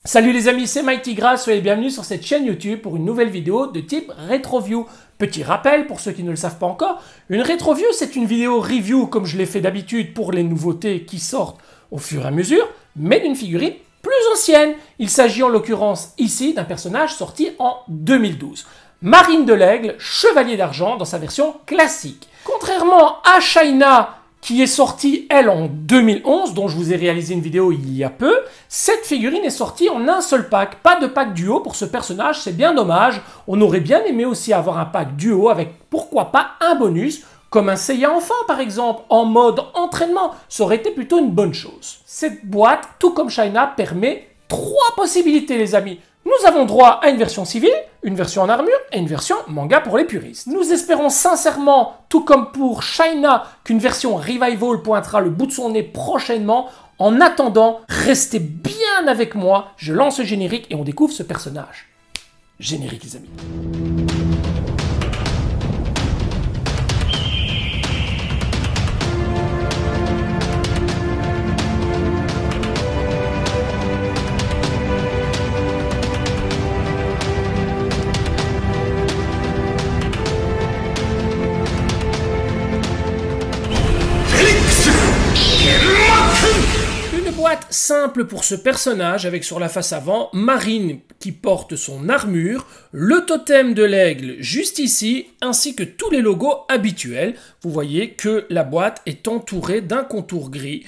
Salut les amis, c'est Mighty Grass, soyez bienvenus sur cette chaîne YouTube pour une nouvelle vidéo de type RetroView. Petit rappel pour ceux qui ne le savent pas encore, une RetroView c'est une vidéo review comme je l'ai fait d'habitude pour les nouveautés qui sortent au fur et à mesure, mais d'une figurine plus ancienne. Il s'agit en l'occurrence ici d'un personnage sorti en 2012. Marine de l'Aigle, chevalier d'argent dans sa version classique. Contrairement à Shaina, qui est sortie, elle, en 2011, dont je vous ai réalisé une vidéo il y a peu, cette figurine est sortie en un seul pack. Pas de pack duo pour ce personnage, c'est bien dommage. On aurait bien aimé aussi avoir un pack duo avec, pourquoi pas, un bonus, comme un Seiya enfant par exemple, en mode entraînement. Ça aurait été plutôt une bonne chose. Cette boîte, tout comme Shaina, permet 3 possibilités les amis. Nous avons droit à une version civile, une version en armure et une version manga pour les puristes. Nous espérons sincèrement, tout comme pour Shaina, qu'une version Revival pointera le bout de son nez prochainement. En attendant, restez bien avec moi, je lance le générique et on découvre ce personnage. Générique les amis. Boîte simple pour ce personnage avec sur la face avant Marine qui porte son armure, le totem de l'aigle juste ici ainsi que tous les logos habituels. Vous voyez que la boîte est entourée d'un contour gris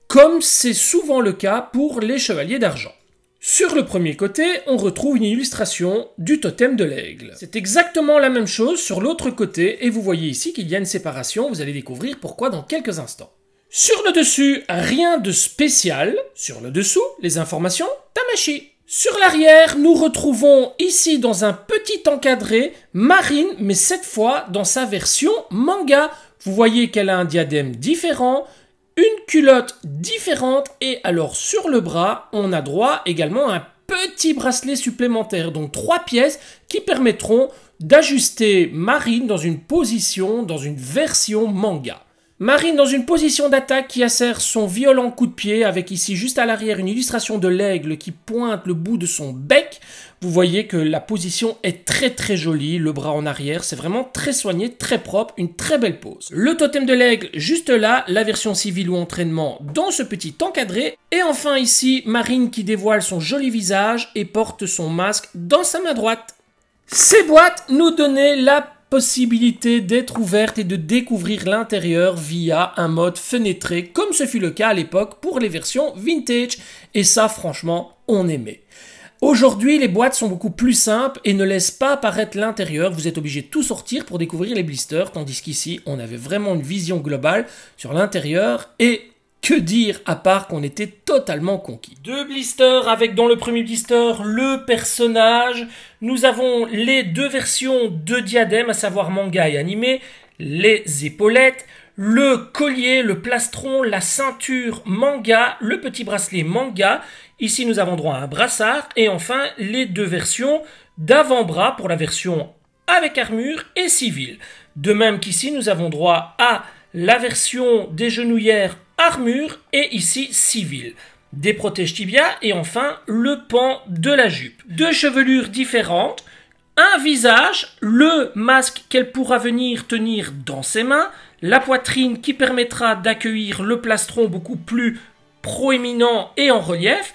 comme c'est souvent le cas pour les chevaliers d'argent. Sur le premier côté, on retrouve une illustration du totem de l'aigle. C'est exactement la même chose sur l'autre côté et vous voyez ici qu'il y a une séparation, vous allez découvrir pourquoi dans quelques instants. Sur le dessus, rien de spécial. Sur le dessous, les informations Tamashi. Sur l'arrière, nous retrouvons ici dans un petit encadré Marine, mais cette fois dans sa version manga. Vous voyez qu'elle a un diadème différent, une culotte différente et alors sur le bras, on a droit également à un petit bracelet supplémentaire, donc 3 pièces qui permettront d'ajuster Marine dans une position, dans une version manga. Marine dans une position d'attaque qui assère son violent coup de pied avec ici juste à l'arrière une illustration de l'aigle qui pointe le bout de son bec. Vous voyez que la position est très jolie, le bras en arrière, c'est vraiment très soigné, très propre, une très belle pose. Le totem de l'aigle juste là, la version civile ou entraînement dans ce petit encadré. Et enfin ici, Marine qui dévoile son joli visage et porte son masque dans sa main droite. Ces boîtes nous donnaient la possibilité d'être ouverte et de découvrir l'intérieur via un mode fenêtré, comme ce fut le cas à l'époque pour les versions vintage, et ça franchement on aimait. Aujourd'hui les boîtes sont beaucoup plus simples et ne laissent pas apparaître l'intérieur, vous êtes obligé de tout sortir pour découvrir les blisters, tandis qu'ici on avait vraiment une vision globale sur l'intérieur et que dire à part qu'on était totalement conquis. 2 blisters avec dans le premier blister le personnage. Nous avons les 2 versions de diadème, à savoir manga et animé, les épaulettes, le collier, le plastron, la ceinture manga, le petit bracelet manga. Ici nous avons droit à un brassard et enfin les 2 versions d'avant-bras pour la version avec armure et civile. De même qu'ici nous avons droit à la version des genouillères armure et ici civile, des protèges tibia et enfin le pan de la jupe. 2 chevelures différentes, un visage, le masque qu'elle pourra venir tenir dans ses mains, la poitrine qui permettra d'accueillir le plastron beaucoup plus proéminent et en relief.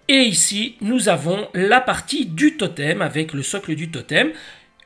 Et ici nous avons la partie du totem avec le socle du totem.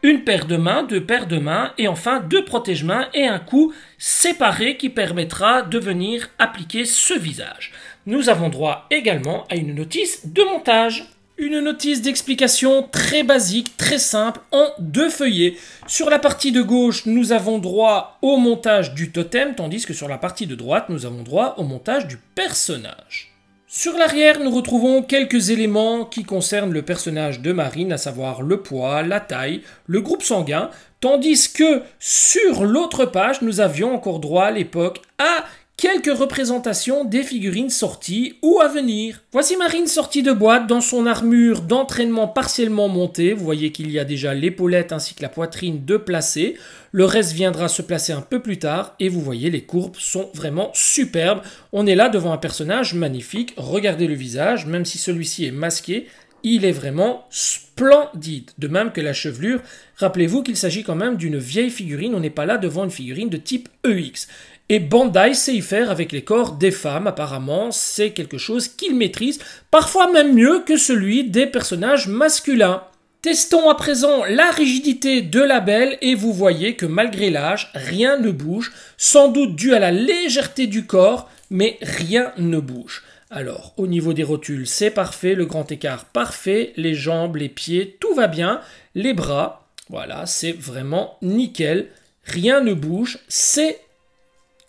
Une paire de mains, 2 paires de mains et enfin 2 protège-mains et un coup séparé qui permettra de venir appliquer ce visage. Nous avons droit également à une notice de montage. Une notice d'explication très basique, très simple, en 2 feuillets. Sur la partie de gauche, nous avons droit au montage du totem, tandis que sur la partie de droite, nous avons droit au montage du personnage. Sur l'arrière, nous retrouvons quelques éléments qui concernent le personnage de Marine, à savoir le poids, la taille, le groupe sanguin, tandis que sur l'autre page, nous avions encore droit à l'époque à quelques représentations des figurines sorties ou à venir. Voici Marine sortie de boîte dans son armure d'entraînement partiellement montée. Vous voyez qu'il y a déjà l'épaulette ainsi que la poitrine de placer. Le reste viendra se placer un peu plus tard et vous voyez les courbes sont vraiment superbes. On est là devant un personnage magnifique. Regardez le visage, même si celui-ci est masqué, il est vraiment splendide. De même que la chevelure. Rappelez-vous qu'il s'agit quand même d'une vieille figurine. On n'est pas là devant une figurine de type EX. Et Bandai sait y faire avec les corps des femmes, apparemment, c'est quelque chose qu'il maîtrise, parfois même mieux que celui des personnages masculins. Testons à présent la rigidité de la belle et vous voyez que malgré l'âge, rien ne bouge, sans doute dû à la légèreté du corps, mais rien ne bouge. Alors, au niveau des rotules, c'est parfait, le grand écart parfait, les jambes, les pieds, tout va bien, les bras, voilà, c'est vraiment nickel, rien ne bouge, c'est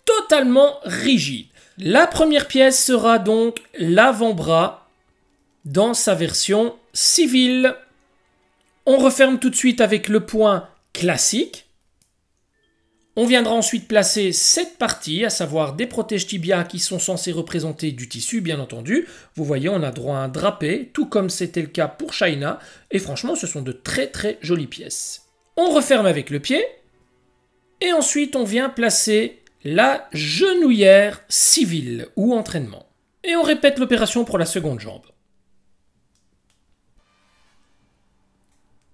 totalement rigide. La première pièce sera donc l'avant-bras dans sa version civile. On referme tout de suite avec le point classique. On viendra ensuite placer cette partie, à savoir des protèges tibia qui sont censés représenter du tissu, bien entendu. Vous voyez, on a droit à un drapé, tout comme c'était le cas pour Shaina. Et franchement, ce sont de très très jolies pièces. On referme avec le pied. Et ensuite, on vient placer la genouillère civile ou entraînement. Et on répète l'opération pour la seconde jambe.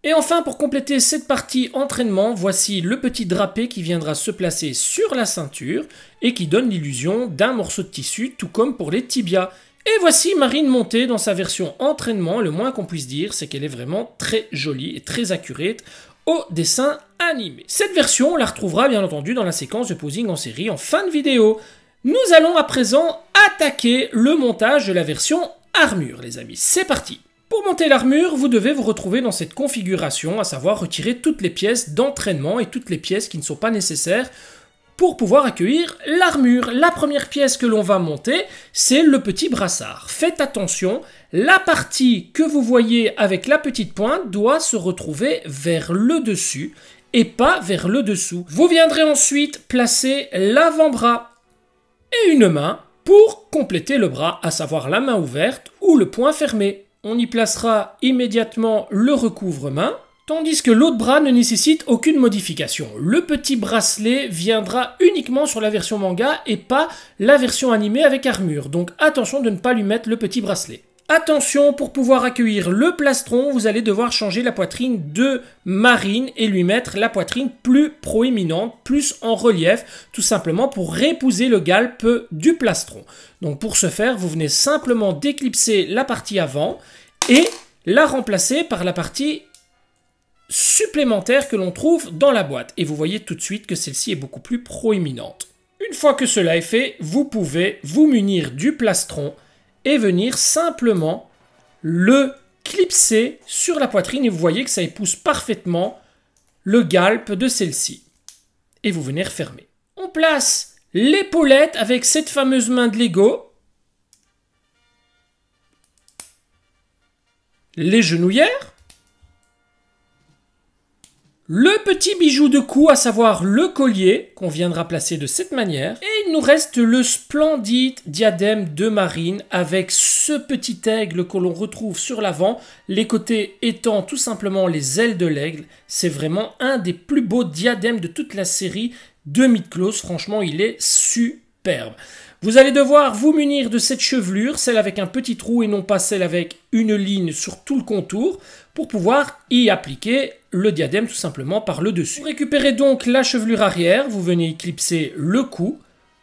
Et enfin, pour compléter cette partie entraînement, voici le petit drapé qui viendra se placer sur la ceinture et qui donne l'illusion d'un morceau de tissu, tout comme pour les tibias. Et voici Marine montée dans sa version entraînement. Le moins qu'on puisse dire, c'est qu'elle est vraiment très jolie et très accurate au dessin animé. Cette version, on la retrouvera bien entendu dans la séquence de posing en série en fin de vidéo. Nous allons à présent attaquer le montage de la version armure, les amis. C'est parti! Pour monter l'armure, vous devez vous retrouver dans cette configuration, à savoir retirer toutes les pièces d'entraînement et toutes les pièces qui ne sont pas nécessaires pour pouvoir accueillir l'armure. La première pièce que l'on va monter, c'est le petit brassard. Faites attention, la partie que vous voyez avec la petite pointe doit se retrouver vers le dessus et pas vers le dessous. Vous viendrez ensuite placer l'avant-bras et une main pour compléter le bras, à savoir la main ouverte ou le poing fermé. On y placera immédiatement le recouvre-main, tandis que l'autre bras ne nécessite aucune modification. Le petit bracelet viendra uniquement sur la version manga et pas la version animée avec armure. Donc attention de ne pas lui mettre le petit bracelet. Attention, pour pouvoir accueillir le plastron, vous allez devoir changer la poitrine de Marine et lui mettre la poitrine plus proéminente, plus en relief, tout simplement pour réépouser le galpe du plastron. Donc pour ce faire, vous venez simplement d'éclipser la partie avant et la remplacer par la partie supplémentaire que l'on trouve dans la boîte. Et vous voyez tout de suite que celle-ci est beaucoup plus proéminente. Une fois que cela est fait, vous pouvez vous munir du plastron et venir simplement le clipser sur la poitrine et vous voyez que ça épouse parfaitement le galpe de celle-ci. Et vous venez refermer. On place l'épaulette avec cette fameuse main de Lego, les genouillères, le petit bijou de cou, à savoir le collier, qu'on viendra placer de cette manière. Et il nous reste le splendide diadème de Marine avec ce petit aigle que l'on retrouve sur l'avant, les côtés étant tout simplement les ailes de l'aigle. C'est vraiment un des plus beaux diadèmes de toute la série de Mythos. Franchement, il est superbe. Vous allez devoir vous munir de cette chevelure, celle avec un petit trou et non pas celle avec une ligne sur tout le contour, pour pouvoir y appliquer le diadème tout simplement par le dessus. Vous récupérez donc la chevelure arrière, vous venez y clipser le cou,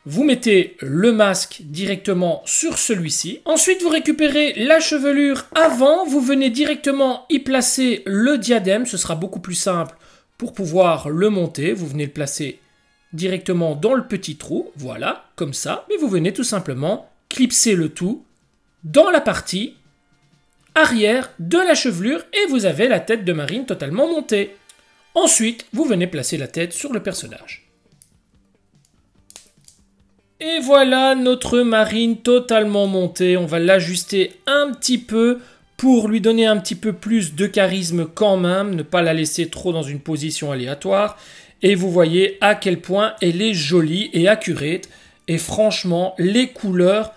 vous mettez le masque directement sur celui-ci. Ensuite, vous récupérez la chevelure avant, vous venez directement y placer le diadème, ce sera beaucoup plus simple pour pouvoir le monter. Vous venez le placer directement dans le petit trou, voilà, comme ça. Mais vous venez tout simplement clipser le tout dans la partie arrière de la chevelure et vous avez la tête de Marine totalement montée. Ensuite, vous venez placer la tête sur le personnage. Et voilà notre Marine totalement montée. On va l'ajuster un petit peu pour lui donner un petit peu plus de charisme quand même, ne pas la laisser trop dans une position aléatoire. Et vous voyez à quel point elle est jolie et accurate. et franchement, les couleurs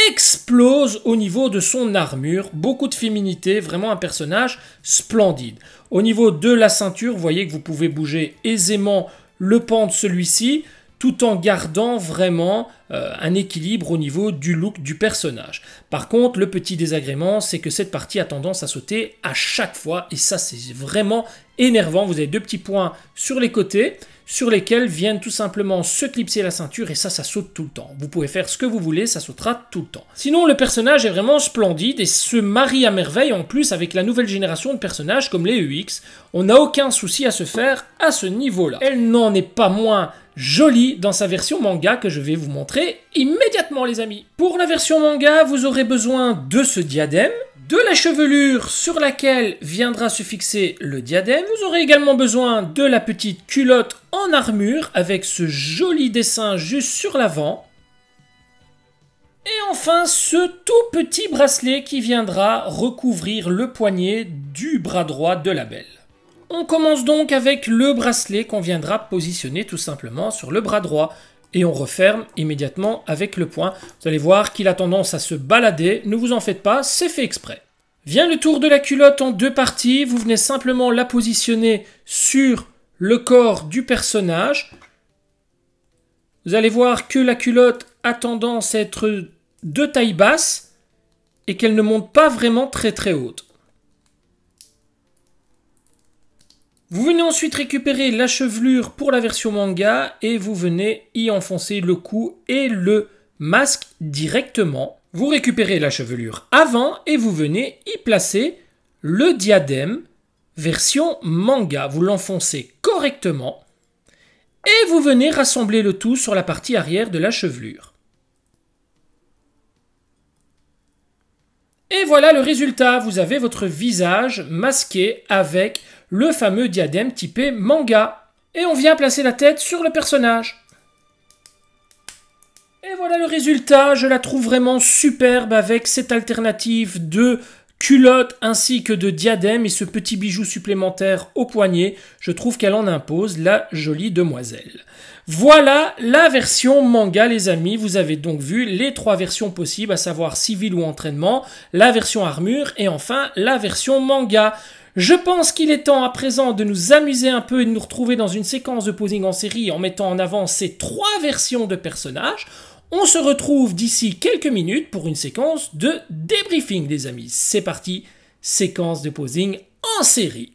explosent au niveau de son armure. Beaucoup de féminité, vraiment un personnage splendide. Au niveau de la ceinture, vous voyez que vous pouvez bouger aisément le pan de celui-ci, tout en gardant vraiment un équilibre au niveau du look du personnage. Par contre, le petit désagrément, c'est que cette partie a tendance à sauter à chaque fois, et ça c'est vraiment énervant. Vous avez deux petits points sur les côtés, sur lesquels viennent tout simplement se clipser la ceinture, et ça saute tout le temps. Vous pouvez faire ce que vous voulez, ça sautera tout le temps. Sinon, le personnage est vraiment splendide, et se marie à merveille en plus avec la nouvelle génération de personnages comme les EX. On n'a aucun souci à se faire à ce niveau-là. Elle n'en est pas moins jolie dans sa version manga que je vais vous montrer immédiatement les amis. Pour la version manga, vous aurez besoin de ce diadème, de la chevelure sur laquelle viendra se fixer le diadème. Vous aurez également besoin de la petite culotte en armure avec ce joli dessin juste sur l'avant. Et enfin, ce tout petit bracelet qui viendra recouvrir le poignet du bras droit de la belle. On commence donc avec le bracelet qu'on viendra positionner tout simplement sur le bras droit. Et on referme immédiatement avec le poing. Vous allez voir qu'il a tendance à se balader. Ne vous en faites pas, c'est fait exprès. Vient le tour de la culotte en deux parties. Vous venez simplement la positionner sur le corps du personnage. Vous allez voir que la culotte a tendance à être de taille basse et qu'elle ne monte pas vraiment très haute. Vous venez ensuite récupérer la chevelure pour la version manga et vous venez y enfoncer le cou et le masque directement. Vous récupérez la chevelure avant et vous venez y placer le diadème version manga. Vous l'enfoncez correctement et vous venez rassembler le tout sur la partie arrière de la chevelure. Et voilà le résultat. Vous avez votre visage masqué avec le fameux diadème typé manga. Et on vient placer la tête sur le personnage. Et voilà le résultat. Je la trouve vraiment superbe avec cette alternative de culotte ainsi que de diadème et ce petit bijou supplémentaire au poignet. Je trouve qu'elle en impose, la jolie demoiselle. Voilà la version manga les amis. Vous avez donc vu les trois versions possibles, à savoir civil ou entraînement, la version armure et enfin la version manga. Je pense qu'il est temps à présent de nous amuser un peu et de nous retrouver dans une séquence de posing en série en mettant en avant ces trois versions de personnages. On se retrouve d'ici quelques minutes pour une séquence de débriefing les amis. C'est parti, séquence de posing en série.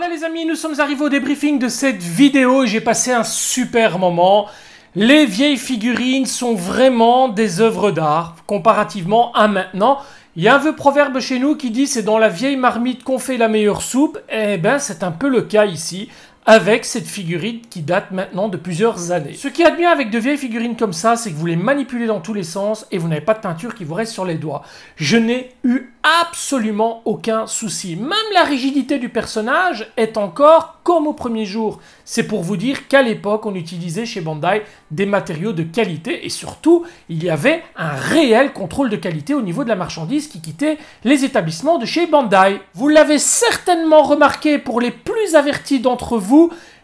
Voilà les amis, nous sommes arrivés au débriefing de cette vidéo et j'ai passé un super moment. Les vieilles figurines sont vraiment des œuvres d'art comparativement à maintenant. Il y a un vieux proverbe chez nous qui dit c'est dans la vieille marmite qu'on fait la meilleure soupe. Eh ben c'est un peu le cas ici avec cette figurine qui date maintenant de plusieurs années. Ce qui est bien avec de vieilles figurines comme ça, c'est que vous les manipulez dans tous les sens et vous n'avez pas de peinture qui vous reste sur les doigts. Je n'ai eu absolument aucun souci. Même la rigidité du personnage est encore comme au premier jour. C'est pour vous dire qu'à l'époque, on utilisait chez Bandai des matériaux de qualité et surtout, il y avait un réel contrôle de qualité au niveau de la marchandise qui quittait les établissements de chez Bandai. Vous l'avez certainement remarqué pour les plus avertis d'entre vous,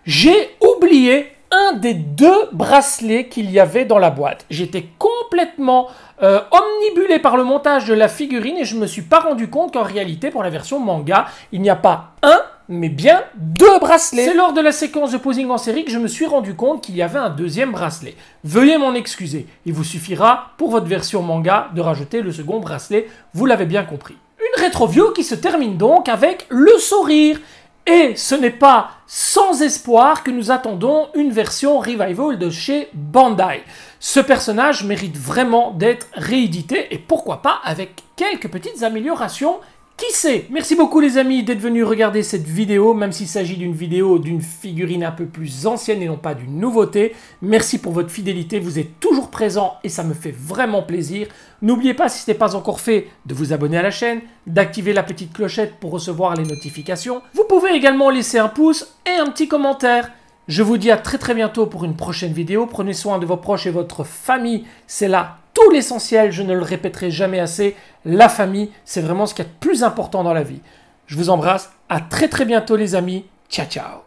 j'ai oublié un des 2 bracelets qu'il y avait dans la boîte. J'étais complètement omnibulé par le montage de la figurine et je ne me suis pas rendu compte qu'en réalité, pour la version manga, il n'y a pas un, mais bien 2 bracelets. C'est lors de la séquence de posing en série que je me suis rendu compte qu'il y avait un 2e bracelet. Veuillez m'en excuser. Il vous suffira, pour votre version manga, de rajouter le second bracelet. Vous l'avez bien compris. Une rétro-view qui se termine donc avec le sourire. Et ce n'est pas sans espoir que nous attendons une version revival de chez Bandai. Ce personnage mérite vraiment d'être réédité et pourquoi pas avec quelques petites améliorations. Qui sait? Merci beaucoup les amis d'être venus regarder cette vidéo, même s'il s'agit d'une vidéo d'une figurine un peu plus ancienne et non pas d'une nouveauté. Merci pour votre fidélité, vous êtes toujours présents et ça me fait vraiment plaisir. N'oubliez pas, si ce n'est pas encore fait, de vous abonner à la chaîne, d'activer la petite clochette pour recevoir les notifications. Vous pouvez également laisser un pouce et un petit commentaire. Je vous dis à très bientôt pour une prochaine vidéo. Prenez soin de vos proches et votre famille, c'est là tout l'essentiel, je ne le répéterai jamais assez. La famille, c'est vraiment ce qu'il y a de plus important dans la vie. Je vous embrasse, à très bientôt les amis. Ciao ciao.